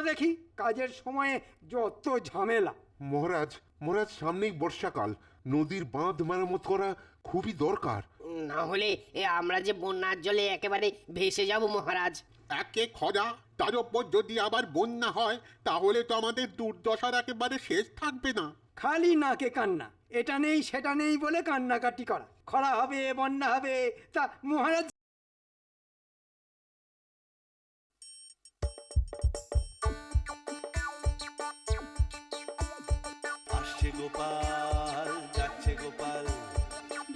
দেখি কাজের সময়ে যত ঝামেলা। মহারাজ, মহারাজ সামনেই বর্ষাকাল, নদীর বাঁধ মেরামত করা খুবই দরকার। না হলে আমরা যে বন্যার জলে একেবারে ভেসে যাব মহারাজ। একে খরা, তার উপর যদি আবার বন্যা হয় তাহলে তো আমাদের দুর্দশার একেবারে শেষ থাকবে না। খালি নাকে কান্না, এটা নেই সেটা নেই বলে কান্নাকাটি করা। খরা হবে, বন্যা হবে, তা মহারাজ আসছে গোপাল, যাচ্ছে গোপাল,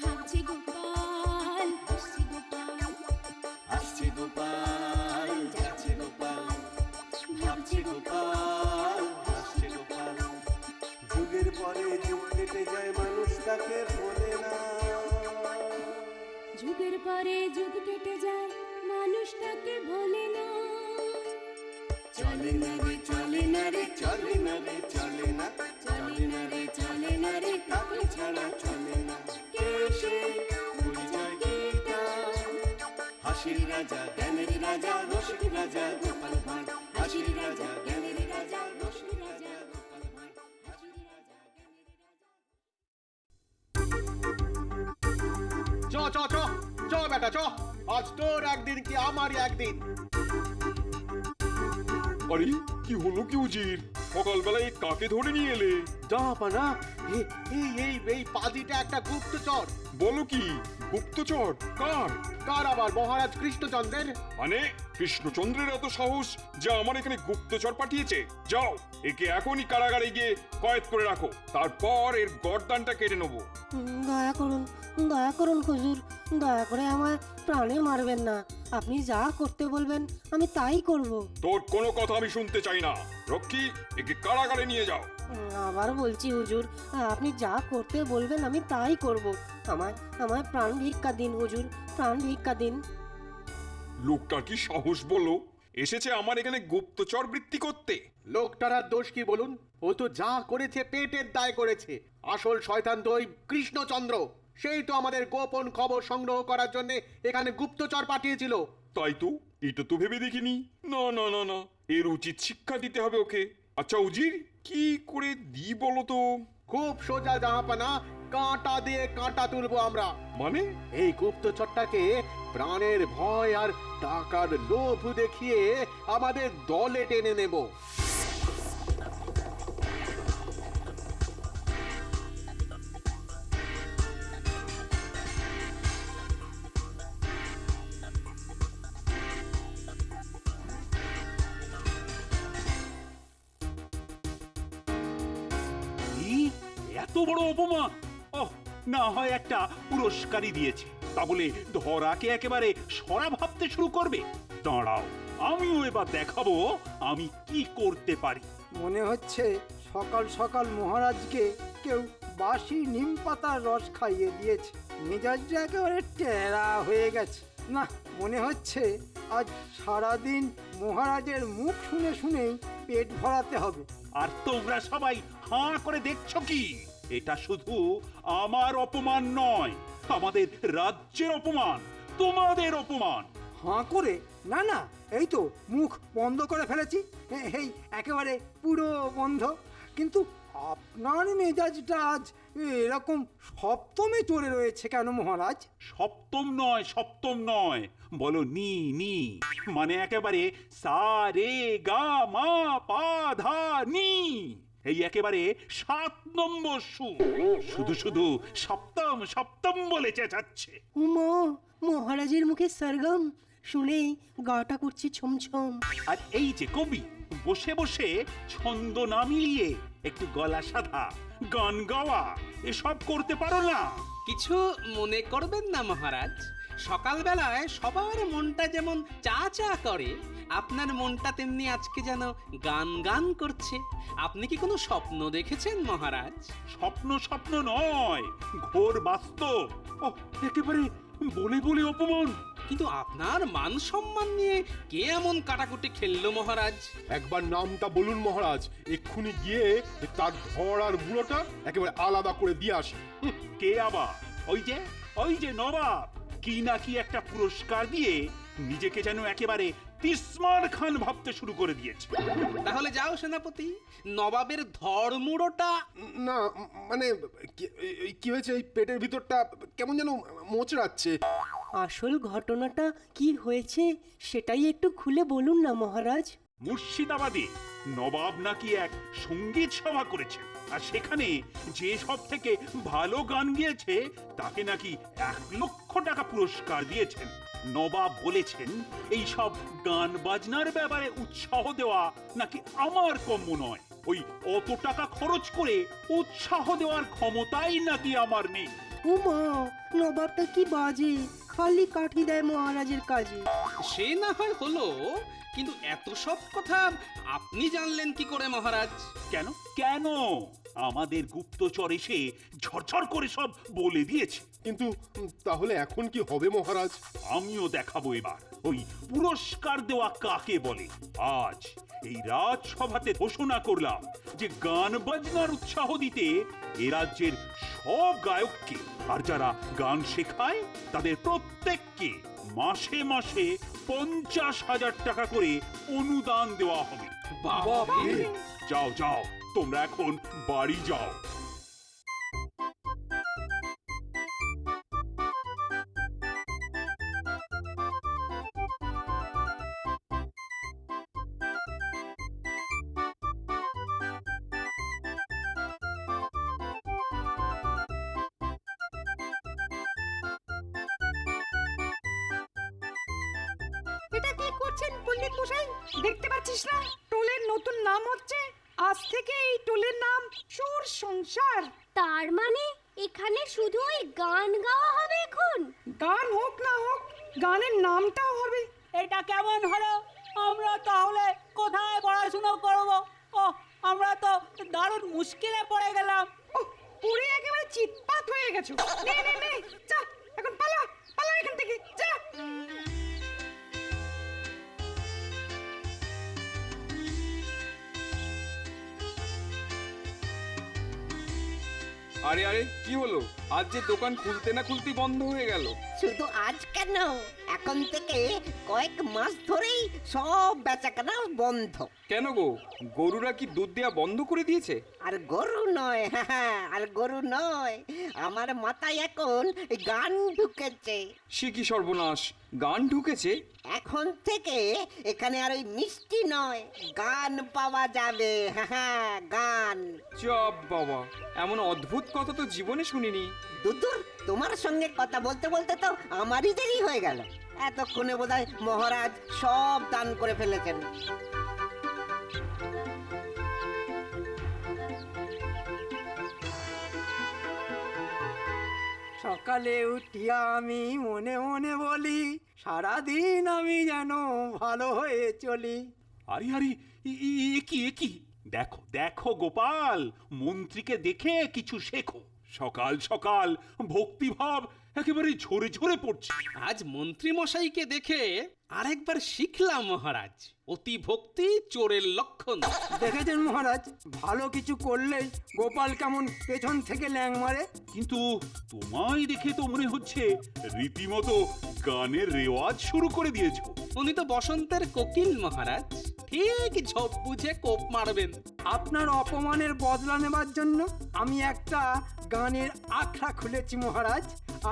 ভাবছে গোপাল, হাসছে গোপাল, আসছে গোপাল, যাচ্ছে গোপাল, ভাবছে গোপাল, হাসছে গোপাল। যুগের পরে যুগ কেটে যায়, মানুষ তাকে ভোলে না। যুগের পরে যুগ কেটে যায়, মানুষ তাকে ভোলে না। চলে না রে, চলে না রে, চলে না রে, চলে না, চলে না রে, চলে না রে, তাকে ছাড়া চলে না। কে সে? পরিচয় গীতা, হাসির রাজা, জ্ঞানের রাজা, রসিক রাজা গোপাল ভাঁড়। হাসির রাজা, জ্ঞানের রাজা, রসিক রাজা গোপাল ভাঁড়। হাসির রাজা, জ্ঞানের রাজা। চ চ চ চ বেটা চ, আজ তোর একদিন কি আমারই একদিন। আরে কি হলো কি উজির, সকালবেলায় কাকে ধরে নিয়ে এলে? জাহাপানা, এই পাজিটা একটা গুপ্তচর। বলো কি, গুপ্তচর? কার? কার আবার? মহারাজ কৃষ্ণচন্দ্রের। মানে কৃষ্ণচন্দ্রের এত সাহস যে আমার এখানে গুপ্তচর পাঠিয়েছে? যাও, একে এখনই কারাগারে গিয়ে কয়েদ করে রাখো, তারপর এর গর্দানটা কেটে নেবো। দয়া করুন হুজুর, দয়া করে আমায় প্রাণে মারবেন না। আপনি যা করতে বলবেন আমি তাই করব। তোর কোনো কথা আমি শুনতে চাই না। রক্ষী, একে কারাগারে নিয়ে যাও। আবার বলছি হুজুর, আপনি যা করতে বলবেন আমি তাই করব। আমায় আমায় প্রাণ ভিক্ষা দিন হুজুর, প্রাণ ভিক্ষা দিন। লোকটার কি সাহস বলো, এসেছে আমার এখানে গুপ্তচর বৃত্তি করতে। লোকটার আর দোষ কি বলুন? ও তো যা করেছে পেটের দায় করেছে। আসল শয়তান তো ওই কৃষ্ণচন্দ্র। সেই তো আমাদের গোপন খবর সংগ্রহ করার জন্য এখানে গুপ্তচর পাঠিয়েছিল। তাই তো, এটা তো ভেবে দেখিনি। না না না না, এর উচিত শিক্ষা দিতে হবে ওকে। আচ্ছা উজির, কি করে দি বলো তো? খুব সোজা জাহাপানা, কাঁটা দিয়ে কাঁটা তুলবো আমরা। মানে? এই গুপ্তচরটাকে প্রাণের ভয় আর টাকার লোভ দেখিয়ে আমাদের দলে টেনে নেব। এত বড় অপমান! ওহ, না হয় একটা পুরস্কারই দিয়েছে, তা বলে ধরাকে একেবারে সরা ভাবতে শুরু করবে? দাঁড়াও, আমিও এবার দেখাবো আমি কি করতে পারি। মনে হচ্ছে সকাল সকাল মহারাজকে কেউ বাসি নিম পাতার রস খাইয়ে দিয়েছে। মেজাজটা একেবারে টেরা হয়ে গেছে। না, মনে হচ্ছে আজ সারাদিন মহারাজের মুখ শুনে শুনেই পেট ভরাতে হবে। আর তোমরা সবাই হাঁ করে দেখছো কি? এটা শুধু আমার অপমান নয়, আমাদের রাজ্যের অপমান, তোমাদের অপমান। হাঁ করে? না না, এই তো মুখ বন্ধ করে ফেলেছি, এই একেবারে পুরো বন্ধ। কিন্তু আপনার মেজাজটা আজ এরকম সপ্তমে চড়ে রয়েছে কেন মহারাজ? সপ্তম নয়, সপ্তম নয়, বলো নি নি, মানে একেবারে সা রে গা মা পা ধা নি, এই একেবারে 7 নম্বর সুর। শুধু শুধু সপ্তম সপ্তম বলে চেঁচাচ্ছে। উমা, মহারাজের মুখে সরগম শুনেই গাটা করছে ছমছম। আর এই যে কবি, বসে বসে ছন্দ না মিলিয়ে একটু গলা সাধা, গান গাওয়া এসব করতে পারো না? কিছু মনে করবেন না মহারাজ, সকালবেলায় সবার মনটা যেমন চা চা করে, আপনার মনটা তেমনি আজকে যেন গান গান করছে। আপনি কি কোনো স্বপ্ন দেখেছেন মহারাজ? স্বপ্ন স্বপ্ন নয়, ঘোর বাস্তব। ও, একেবারে বলে বলে অপমান। কিন্তু আপনার মান সম্মান নিয়ে কে এমন কাটাকুটি খেললো মহারাজ? একবার নামটা বলুন মহারাজ, এক্ষুনি গিয়ে তার ধর আর বুড়োটা একেবারে আলাদা করে দিয়ে আসি। কে আবার? ওই যে নবাব কি নাকি একটা পুরস্কার দিয়ে নিজেকে যেন একেবারে তিসমার খান ভাবতে শুরু করে দিয়েছে। তাহলে যাও সেনাপতি, নবাবের ধড়মুড়োটা। না মানে কি হয়েছে, এই পেটের ভিতরটা কেমন যেন মোচড়াচ্ছে। আসল ঘটনাটা কি হয়েছে সেটাই একটু খুলে বলুন না মহারাজ। মুর্শিদাবাদে নবাব নাকি এক সঙ্গীত সভা করেছেন, আর সেখানে যে সব থেকে ভালো গান গেয়েছে তাকে নাকি 1,00,000 টাকা পুরস্কার দিয়েছেন। নবাব বলেছেন এই সব গান বাজনার ব্যাপারে উৎসাহ দেওয়া নাকি আমার কম্য নয়, ওই অত টাকা খরচ করে উৎসাহ দেওয়ার ক্ষমতাই নাকি আমার নেই। উমা, নবাবটা কি বাজে, খালি কাঠি দেয় মহারাজের কাজে। সে না হয় হলো, কিন্তু এত সব কথা আপনি জানলেন কি করে মহারাজ? কেন কেন আমাদের গুপ্তচর এসে ঝরঝর করে সব বলে দিয়েছে। কিন্তু তাহলে এখন কি হবে মহারাজ? আমিও দেখাবো এবার ওই পুরস্কার দেওয়া কাকে বলে। আজ এই রাজসভাতে ঘোষণা করলাম যে গান বাজনার উৎসাহ দিতে এ রাজ্যের সব গায়ককে আর যারা গান শেখায় তাদের প্রত্যেককে মাসে মাসে 50,000 টাকা করে অনুদান দেওয়া হবে। যাও যাও, তোমরা এখন বাড়ি যাও। এটা কি করছেন পণ্ডিত মশাই? দেখতে পাচ্ছিস না টোলের নতুন নাম হচ্ছে? আজ থেকে এই টোলের নাম সুর সংসার। তার মানে এখানে শুধু ওই গান গাওয়া হবে এখন? গান হোক না হোক, গানের নামটাও হবে। এটা কেমন হলো? আমরা তাহলে কোথায় পড়াশোনা করব? ও, আমরা তো দারুণ মুশকিলে পড়ে গেলাম। পুরো একেবারে চিৎপাত হয়ে গেছো। নে নে নে, যা এখন পালা, পালা এখান থেকে, যা। আরে আরে কি হলো? আজ যে দোকান খুলতে না খুলতেই বন্ধ হয়ে গেল। শুধু আজ কেন, এখন থেকে কয়েক মাস ধরেই সব বেচাকেনা বন্ধ। কেন গো, গরুরা কি দুধ দেওয়া বন্ধ করে দিয়েছে? আর গরু নয়, আর গরু নয়, আমার মাথায় এখন গান ঢুকেছে। সে কি সর্বনাশ, গান ঢুকেছে? এখন থেকে এখানে আর ওই মিষ্টি নয়, গান পাওয়া যাবে। গান। চাপ বাবা, এমন অদ্ভুত কথা তো জীবনে শুনিনি। দুদূর, তোমার সঙ্গে কথা বলতে বলতে তো আমারই দেরি হয়ে গেল। এতক্ষণে বোধহয় মহারাজ সব দান করে ফেলেছেন। সকালে উঠিয়া আমি মনে মনে বলি, সারাদিন আমি যেন ভালো হয়ে চলি। আরে আরে, এ কি? দেখো দেখো গোপাল, মন্ত্রীকে দেখে কিছু শেখো। সকাল সকাল ভক্তিভাব একেবারে ঝরে ঝরে পড়ছে। আজ মন্ত্রী মশাইকে দেখে আরেকবার শিখলাম মহারাজ, অতি ভক্তি চোরের লক্ষণ। দেখেছেন মহারাজ, ভালো কিছু করলেই গোপাল কেমন পেছন থেকে ল্যাং মারে। কিন্তু তোমায় দেখে তো মনে হচ্ছে রীতিমতো গানের রেওয়াজ শুরু করে দিয়েছো। উনি তো বসন্তের কোকিল মহারাজ, ঠিক ঝোপ বুঝে কোপ মারবেন। আপনার অপমানের বদলা নেবার জন্য আমি একটা গানের আখড়া খুলেছি মহারাজ,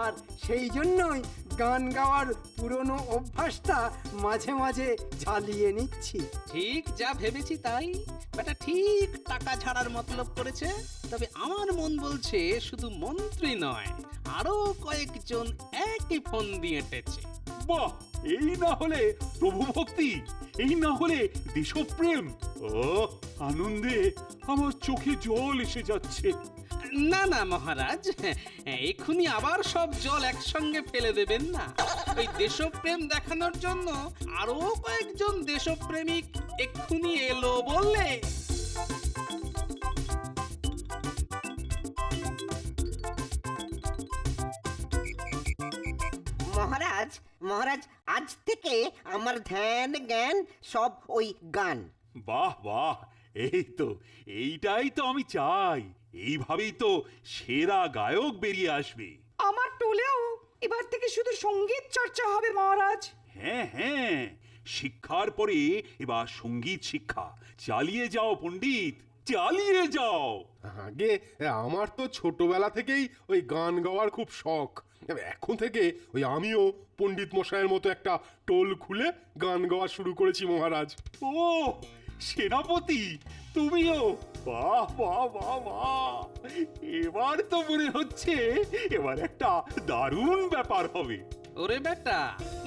আর সেই জন্যই গান গাওয়ার পুরনো অভ্যাসটা মাঝে মাঝে ঝালিয়ে নিচ্ছি। ঠিক যা ভেবেছি তাই, বেটা ঠিক টাকা ছাড়ার মতলব করেছে। তবে আমার মন বলছে শুধু মন্ত্রী নয়, আরো কয়েকজন একই ফোন দিয়ে এঁটেছে। বাহ, এই না হলে প্রভু ভক্তি, এই না হলে দেশপ্রেম। ও আনন্দে আমার চোখে জল এসে যাচ্ছে। না না মহারাজ, এক্ষুনি আবার সব জল একসঙ্গে ফেলে দেবেন না। ওই দেশপ্রেম দেখানোর জন্য আরো কয়েকজন দেশপ্রেমিক এক্ষুনি এলো বললে। মহারাজ, মহারাজ, আজ থেকে আমার ধ্যান জ্ঞান সব ওই গান। বাহ বাহ, এইটাই তো আমি চাই। এইভাবেই তো সেরা গায়ক বেরিয়ে আসবে। আমার টোলেও এবার থেকে শুধু সঙ্গীত চর্চা হবে মহারাজ। হ্যাঁ হ্যাঁ, শিক্ষার পরে এবার সঙ্গীত শিক্ষা। চালিয়ে যাও পণ্ডিত, চালিয়ে যাও। আগে আমার তো ছোটবেলা থেকেই ওই গান গাওয়ার খুব শখ। এখন থেকে ওই আমিও পণ্ডিত মশাইয়ের মতো একটা টোল খুলে গান গাওয়া শুরু করেছি মহারাজ। ও সেনাপতি, তুমিও? বাহ বাহ বাহ বাহ, এবার তো মনে হচ্ছে এবার একটা দারুণ ব্যাপার হবে। ওরে বেটা,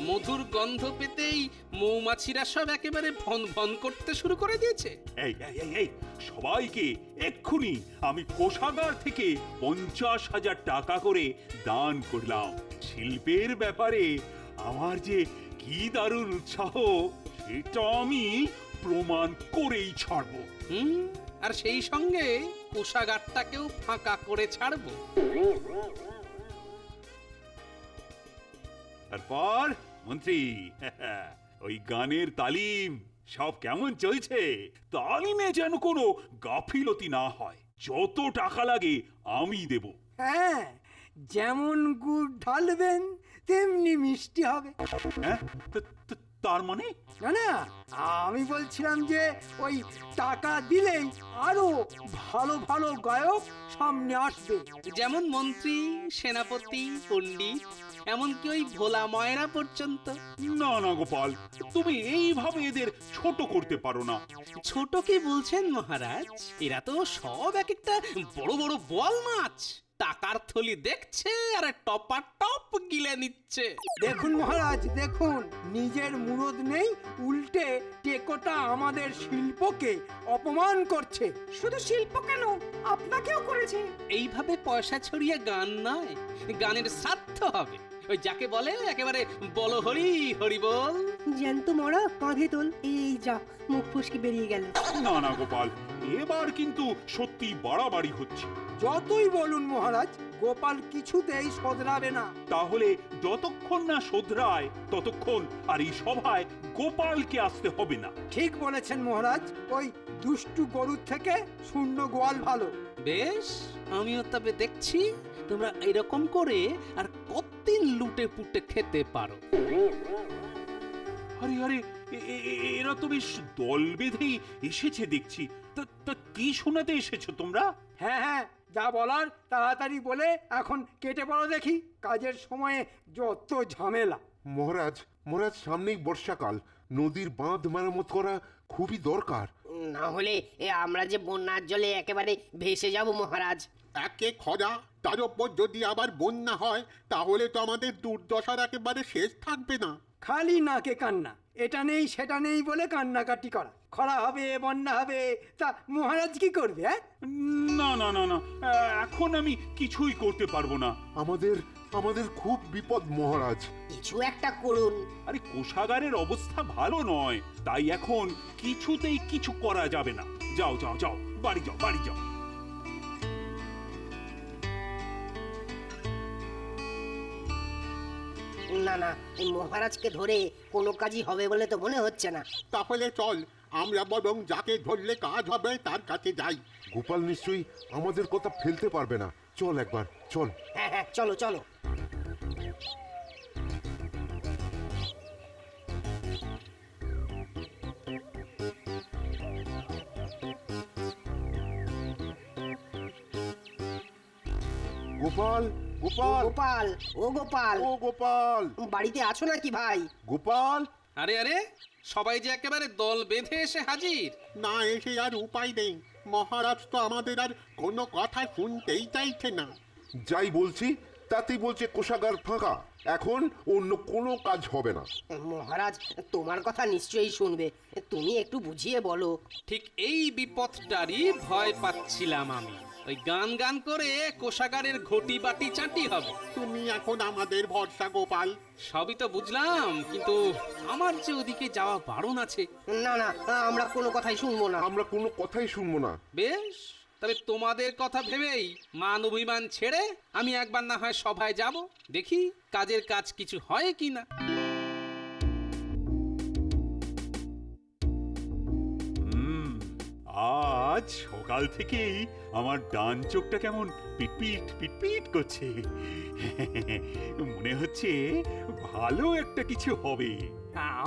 মধুর গন্ধ পেতেই মৌমাছিরা সব একেবারে ভন ভন করতে শুরু করে দিয়েছে। এই এই এই এই সবাইকে এক্ষুনি আমি কোষাগার থেকে 50,000 টাকা করে দান করলাম। শিল্পের ব্যাপারে আমার যে কি দারুণ উৎসাহ, সেটা আমি প্রমাণ করেই ছাড়বো। আর সেই সঙ্গে কোষাগারটাকেও ফাঁকা করে ছাড়বো। তারপর মন্ত্রী, ওই গানের তালিম সব কেমন চলছে? তালিমে যেন কোনো গাফিলতি না হয়। যত টাকা লাগে আমি দেব। হ্যাঁ, যেমন গুড় ঢালবেন তেমনি মিষ্টি হবে। হ্যাঁ, তার মানে? না না, আমি বলছিলাম যে ওই টাকা দিলেই আরো ভালো ভালো গায়ক সামনে আসবে। যেমন মন্ত্রী, সেনাপতি, পণ্ডিত, এমনকি ওই ভোলা ময়রা পর্যন্ত। না না গোপাল, তুমি এইভাবে এদের ছোট করতে পারো না। ছোট কি বলছেন মহারাজ? এরা তো সব এক একটা বড় বড় বোয়াল মাছ। টাকার থলি দেখছে আর টপা টপ গিলে নিচ্ছে। দেখুন মহারাজ, দেখুন, নিজের মুরদ নেই, উল্টে টেকোটা আমাদের শিল্পকে অপমান করছে। শুধু শিল্প কেন, আপনাকেও করেছে। এইভাবে পয়সা ছড়িয়ে গান নয়, গানের স্বার্থ হবে। ওই যাকে বলে একেবারে বলো হরি হরি বল। জ্যান্ত মরা কাঁধে তোল, এই যা মুখ ফুসকে বেরিয়ে গেল। না না গোপাল, এবার কিন্তু সত্যি বাড়াবাড়ি হচ্ছে। যতই বলুন মহারাজ, গোপাল কিছুতেই শোধরাবে না। তাহলে যতক্ষণ না শোধরায় ততক্ষণ আর এই সভায় গোপালকে আসতে হবে না। ঠিক বলেছেন মহারাজ, ওই দুষ্টু গরুর থেকে শূন্য গোয়াল ভালো। বেশ, আমিও তবে দেখছি তোমরা এরকম করে আর কতদিন লুটে পুটে খেতে পারো। আরে আরে, এরা তো বেশ দল বেঁধেই এসেছে দেখছি। তা কি শোনাতে এসেছো তোমরা? হ্যাঁ হ্যাঁ, যা বলার তাড়াতাড়ি বলে এখন কেটে পড়ো দেখি, কাজের সময়ে যত ঝামেলা। মহারাজ, মহারাজ সামনেই বর্ষাকাল, নদীর বাঁধ মেরামত করা খুবই দরকার। না হলে আমরা যে বন্যার জলে একেবারে ভেসে যাব মহারাজ। একে খরা, তার উপর যদি আবার বন্যা হয় তাহলে তো আমাদের দুর্দশার একেবারে শেষ থাকবে না। খালি নাকে কান্না, এটা নেই সেটা নেই বলে কান্নাকাটি করা। খরা হবে, বন্যা হবে, তা মহারাজ কি করবে? না না না না, এখন আমি কিছুই করতে পারবো না। আমাদের খুব বিপদ মহারাজ। কিছু একটা করুন। আরে কোষাগারের অবস্থা ভালো নয়, তাই এখন কিছুতেই কিছু করা যাবে না। যাও যাও যাও, বাড়ি যাও, বাড়ি যাও। না না, এই মহারাজকে ধরে কোনো কাজই হবে বলে তো মনে হচ্ছে না। তাহলে চল, আমরা বরং যাকে ধরলে কাজ হবে তার কাছে যাই। গোপাল নিশ্চয়ই আমাদের কথা ফেলতে পারবে না। চল একবার, চল। হ্যাঁ হ্যাঁ, চলো চলো। গোপাল, গোপাল, গোপাল, ও গোপাল, ও গোপাল, বাড়িতে আছো নাকি ভাই? গোপাল। আরে আরে, সবাই যে একেবারে দল বেঁধে এসে হাজির। না এসে আর উপায় নেই, মহারাজ তো আমাদের আর কোনো কথা শুনতেই চাইছে না। যাই বলছি তাতেই বলছে কোষাগার ফাঁকা, এখন অন্য কোনো কাজ হবে না। মহারাজ তোমার কথা নিশ্চয়ই শুনবে, তুমি একটু বুঝিয়ে বলো। ঠিক এই বিপদটারই ভয় পাচ্ছিলাম আমি। ওই গান গান করে কোষাগারের ঘটি বাটি চাটি হবে। তুমি এখন আমাদের ভরসা গোপাল। সবই তো বুঝলাম, কিন্তু আমার যে ওদিকে যাওয়া বারণ আছে। না না, আমরা কোনো কথাই শুনবো না। আমরা কোনো কথাই শুনবো না। বেশ, তবে তোমাদের কথা ভেবেই মান অভিমান ছেড়ে আমি একবার না হয় সভায় যাব, দেখি কাজের কাজ কিছু হয় কিনা। আর আজ সকাল থেকেই আমার ডান চোখটা কেমন পিটপিট পিটপিট করছে। মনে হচ্ছে ভালো একটা কিছু হবে।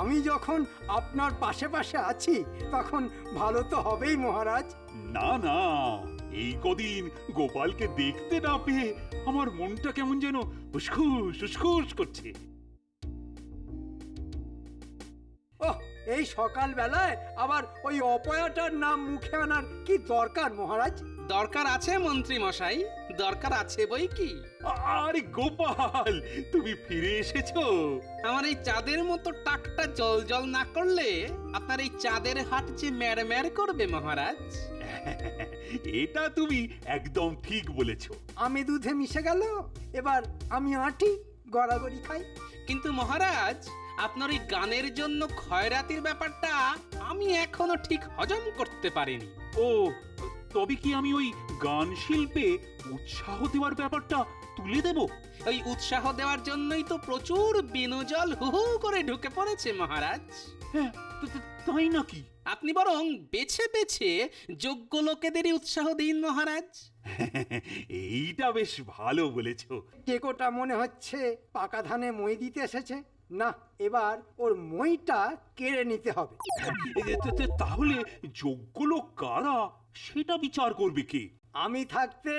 আমি যখন আপনার পাশে পাশে আছি তখন ভালো তো হবেই মহারাজ। না না, এই কদিন গোপালকে দেখতে না পেয়ে আমার মনটা কেমন যেন উসখুস উসখুস করছে। ওহ, এই সকাল বেলায় আবার ওই অপয়াটার নাম মুখে আনার কি দরকার মহারাজ? দরকার আছে মন্ত্রী মশাই, দরকার আছে বই কি। আরে গোপাল, তুমি ফিরে এসেছো। আমার এই চাঁদের মতো টাকটা জল জল না করলে আপনার এই চাঁদের হাট যে ম্যার করবে মহারাজ। এটা তুমি একদম ঠিক বলেছো। আমি দুধে মিশে গেল, এবার আমি আঁটি গড়াগড়ি খাই। কিন্তু মহারাজ, আপনার ওই গানের জন্য খয়রাতির ব্যাপারটা আমি এখনো ঠিক হজম করতে পারিনি। ও, তবে কি আমি ওই গান শিল্পে উৎসাহ দেওয়ার ব্যাপারটা তুলে দেব? ওই উৎসাহ দেওয়ার জন্যই তো প্রচুর বিনুজল হু হু করে ঢুকে পড়েছে মহারাজ। হ্যাঁ, তাই নাকি? আপনি বরং বেছে বেছে যোগ্য লোকেদেরই উৎসাহ দিন মহারাজ। এইটা বেশ ভালো বলেছো। টেকোটা মনে হচ্ছে পাকা ধানে মই দিতে এসেছে। না, এবার ওর মইটা কেড়ে নিতে হবে। তাহলে যোগ্য লোক কারা সেটা বিচার করবে কে? আমি থাকতে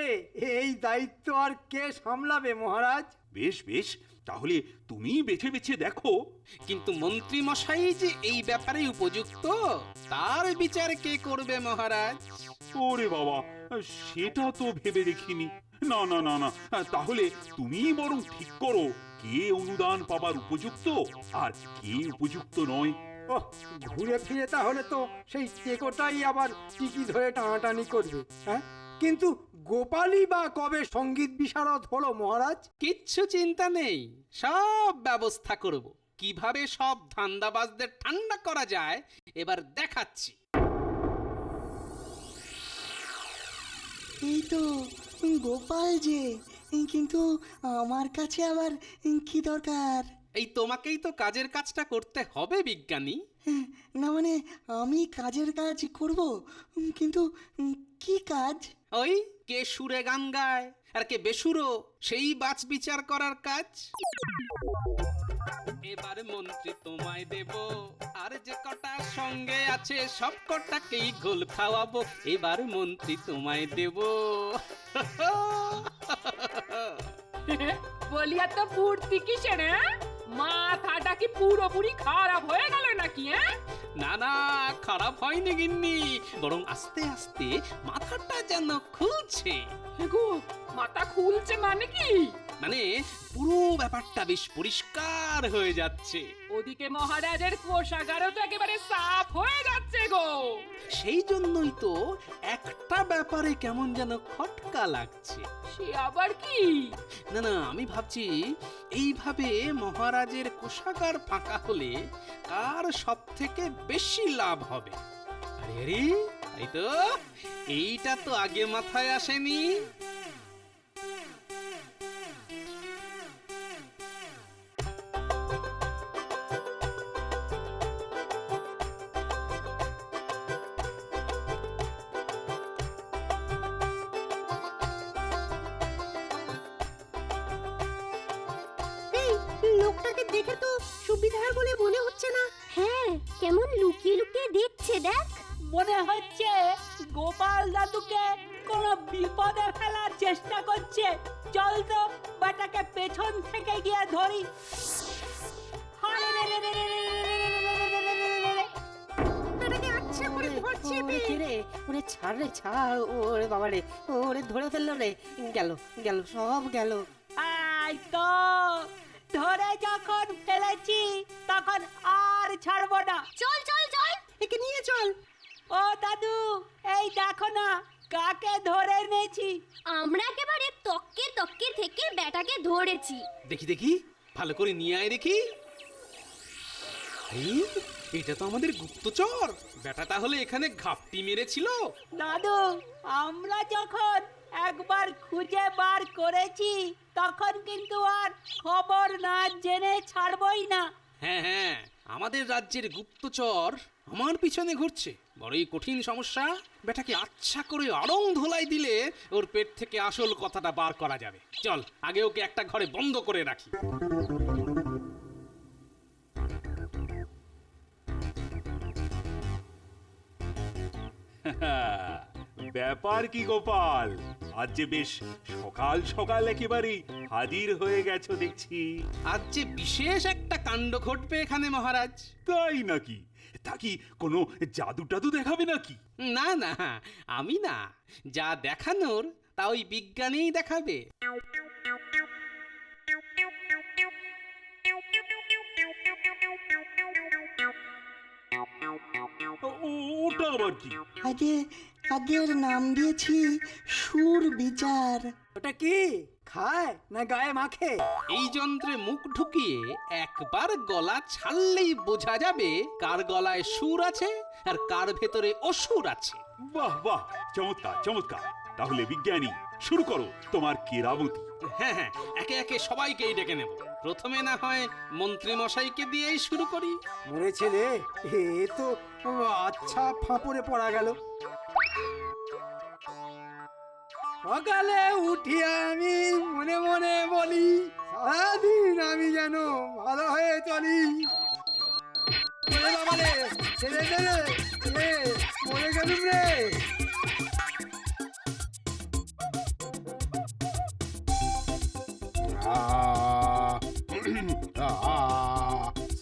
এই দায়িত্ব আর কে সামলাবে মহারাজ? বেশ বেশ, তাহলে তুমি বেছে বেছে দেখো। কিন্তু মন্ত্রী মশাই যে এই ব্যাপারে উপযুক্ত, তার বিচার কে করবে মহারাজ? ওরে বাবা, সেটা তো ভেবে দেখিনি। না না না না, তাহলে তুমিই বরং ঠিক করো কে অনুদান পাবার উপযুক্ত আর কে উপযুক্ত নয়। ওহ, ঘুরে ফিরে তাহলে তো সেই টেকোটাই আবার টিকি ধরে টানাটানি করবে। হ্যাঁ, কিন্তু গোপালই বা কবে সঙ্গীত বিশারদ হলো মহারাজ? কিচ্ছু চিন্তা নেই, সব ব্যবস্থা করব। কিভাবে সব ধান্দাবাজদের ঠান্ডা করা যায় এবার দেখাচ্ছি। এই তো গোপাল যে, কিন্তু আমার কাছে আবার কি দরকার? এই তোমাকেই তো কাজের কাজটা করতে হবে বিজ্ঞানী। না মানে আমি কাজের কাজ করব, কিন্তু কি কাজ? ওই কে সুরে গান গায় আর কে বেসুরো সেই বাছ বিচার করার কাজ। এবার মন্ত্রী তোমায় দেব, আর যে কটা সঙ্গে আছে সব কটাকেই গোল খাওয়াবো। এবার মন্ত্রী তোমায় দেব। বলি এত ফুর্তি কিসের? মাথাটা কি পুরোপুরি খারাপ হয়ে গেল নাকি? না না, খারাপ হয়নি গিন্নি, বরং আস্তে আস্তে মাথাটা যেন খুলছে। মাথা খুলছে মানে কি? মানে পুরো ব্যাপারটা বেশ পরিষ্কার হয়ে যাচ্ছে। ওদিকে মহারাজের কোষাগারও তো একেবারে সাফ হয়ে যাচ্ছে গো। সেই জন্যই তো একটা ব্যাপারে কেমন যেন খটকা লাগছে। সে আবার কি? না না, আমি ভাবছি এইভাবে মহারাজের কোষাগার ফাঁকা হলে কার সব থেকে বেশি লাভ হবে। আরে আরে, তাই তো, এইটা তো আগে মাথায় আসেনি। লোকটাকে দেখে তো সুবিধার বলে মনে হচ্ছে না। হ্যাঁ, কেমন লুকিয়ে লুকিয়ে দেখছে দেখ। মনে হচ্ছে গোপাল দাদুকে কোন বিপদে ফেলার চেষ্টা করছে। চল তো বাটাকে পেছন থেকে গিয়ে ধরি। ওরে ছাড় রে, ছাড়। ওরে বাবা রে, ওরে ধরে ফেললো রে। গেল গেল, সব গেল। আই তো ধরে যখন ফেলেছি তখন আর ছাড়বো না। চল চল চল, একে নিয়ে চল। ও দাদু, এই দেখো না কাকে ধরে এনেছি। আমরা একেবারে তক্কে তক্কে থেকে ব্যাটাকে ধরেছি। দেখি দেখি, ভালো করে নিয়ে আয় দেখি। এই, এটা তো আমাদের গুপ্তচর। ব্যাটা তাহলে এখানে ঘাপটি মেরেছিল। দাদু, আমরা যখন একবার খুঁজে বার করেছি তখন কিন্তু আর খবর না জেনে ছাড়বই না। হ্যাঁ হ্যাঁ, আমাদের রাজ্যের গুপ্তচর আমার পিছনে ঘুরছে, বড়ই কঠিন সমস্যা। বেটাকে আচ্ছা করে আড়ং ধোলাই দিলে ওর পেট থেকে আসল কথাটা বার করা যাবে। চল আগে ওকে একটা ঘরে বন্ধ করে রাখি। ব্যাপার কি গোপাল, আজ যে বেশ সকাল সকাল একেবারে হাজির হয়ে গেছো দেখছি। আজ যে বিশেষ একটা কাণ্ড ঘটবে এখানে মহারাজ। তাই নাকি? তা কি কোনো জাদু টাদু দেখাবে নাকি? না না, আমি না, যা দেখানোর তা ওই বিজ্ঞানীই দেখাবে। ওটা আবার কি? আগের নাম দিয়েছি সুর বিচার। ওটা কি খায় না গায়ে মাখে? এই যন্ত্রে মুখ ঢুকিয়ে একবার গলা ছাড়লেই বোঝা যাবে কার গলায় সুর আছে আর কার ভেতরে অসুর আছে। বাহ বাহ, চমৎকার চমৎকার। তাহলে বিজ্ঞানী, শুরু করো তোমার কেরামতি। হ্যাঁ হ্যাঁ, একে একে সবাইকেই ডেকে নেব। প্রথমে না হয় মন্ত্রী মশাইকে দিয়েই শুরু করি। মরে ছেলে, এ তো আচ্ছা ফাঁপড়ে পড়া গেল। সকালে উঠিয়া আমি মনে মনে বলি, সারাদিন আমি যেন ভালো হয়ে চলি। ওরে বাবা রে, ছেড়ে দে রে, মরে গেলুম রে।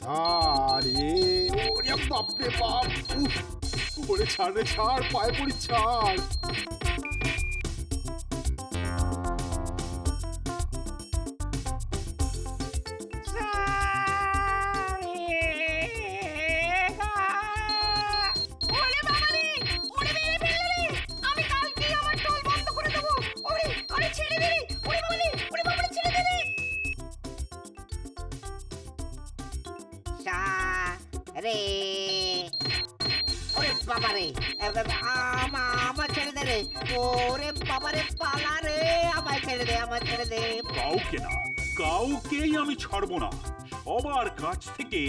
সারে ওরে বাপরে বাপ, উফ, ওরে ছাড় রে ছাড়, পায়ে পড়ি ছাড়। রে ওরে বাবা রে, আমার ছেড়ে দে রে। ওরে বাবা রে, পালা রে, আমায় ছেড়ে দে, আমায় ছেড়ে দে। কাউকে না, কাউকেই আমি ছাড়বো না। সবার কাছ থেকে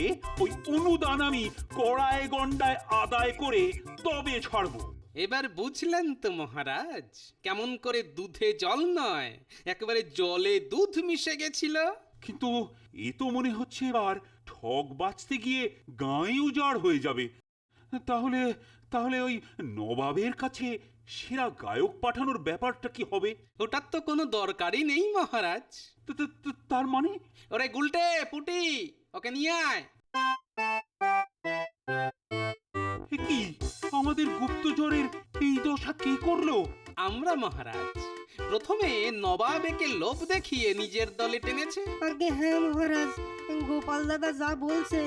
ওই অনুদান আমি কড়ায় গন্ডায় আদায় করে তবে ছাড়বো। এবার বুঝলেন তো মহারাজ, কেমন করে দুধে জল নয়, একেবারে জলে দুধ মিশে গেছিল। কিন্তু এ তো মনে হচ্ছে এবার ঠক বাঁচতে গিয়ে গাঁয়ে উজাড় হয়ে যাবে। তাহলে তাহলে ওই নবাবের কাছে সেরা গায়ক পাঠানোর ব্যাপারটা কি হবে? ওটার তো কোনো দরকারই নেই মহারাজ। তার মানে? ওরে গুলটে পুটি, ওকে নিয়ে আয়। কি আমাদের গুপ্তচরের এই দশা কে করলো? আমরা মহারাজ। প্রথমে নবাব একে লোভ দেখিয়ে নিজের দলে টেনেছে। আগে হ্যাঁ মহারাজ, গোপাল দাদা যা বলছে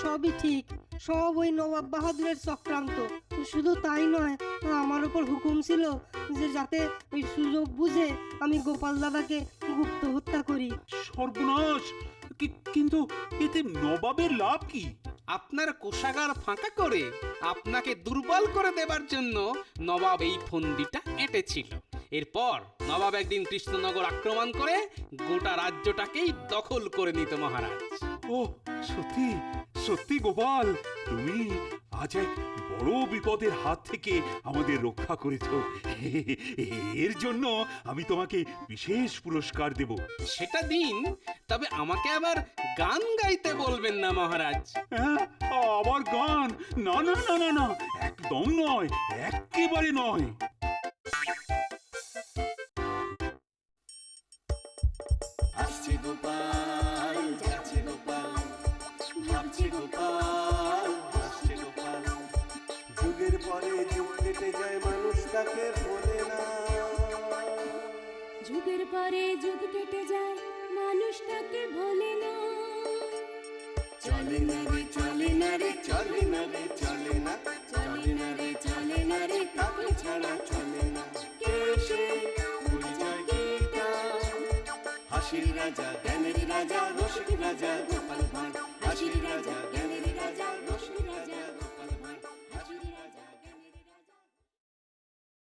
সবই ঠিক। সব ওই নবাব বাহাদুরের চক্রান্ত। শুধু তাই নয়, আমার উপর হুকুম ছিল যে যাতে ওই সুযোগ বুঝে আমি গোপাল দাদাকে গুপ্ত হত্যা করি। সর্বনাশ! কিন্তু এতে নবাবের লাভ কি? আপনার কোষাগার ফাঁকা করে আপনাকে দুর্বল করে দেবার জন্য নবাব এই ফন্দিটা এঁটেছিল। এরপর নবাব একদিন কৃষ্ণনগর আক্রমণ করে গোটা রাজ্যটাকেই দখল করে নিত মহারাজ। ও সত্যি সত্যি গোপাল, তুমি আজ এক বড় বিপদের হাত থেকে আমাদের রক্ষা করেছো। এর জন্য আমি তোমাকে বিশেষ পুরস্কার দেব। সেটা দিন, তবে আমাকে আবার গান গাইতে বলবেন না মহারাজ। হ্যাঁ, আবার গান? না না না না না, একদম নয়, একেবারে নয়। আসছে গোপাল, যাচ্ছে গোপাল, ভাবছে গোপাল, হাসছে গোপাল। যুগের পরে যুগ কেটে যায়, মানুষ তাকে ভোলে না। যুগের পরে যুগ কেটে যায়, মানুষ তাকে ভোলে না। চলে না রে, চলে না রে, চলে না রে, চলে না, চলে না রে, চলে না রে, তাকে ছাড়া চলে না। কে সে পরিচয় গীতা, হাসির রাজা, জ্ঞানের রাজা, রসিক রাজা।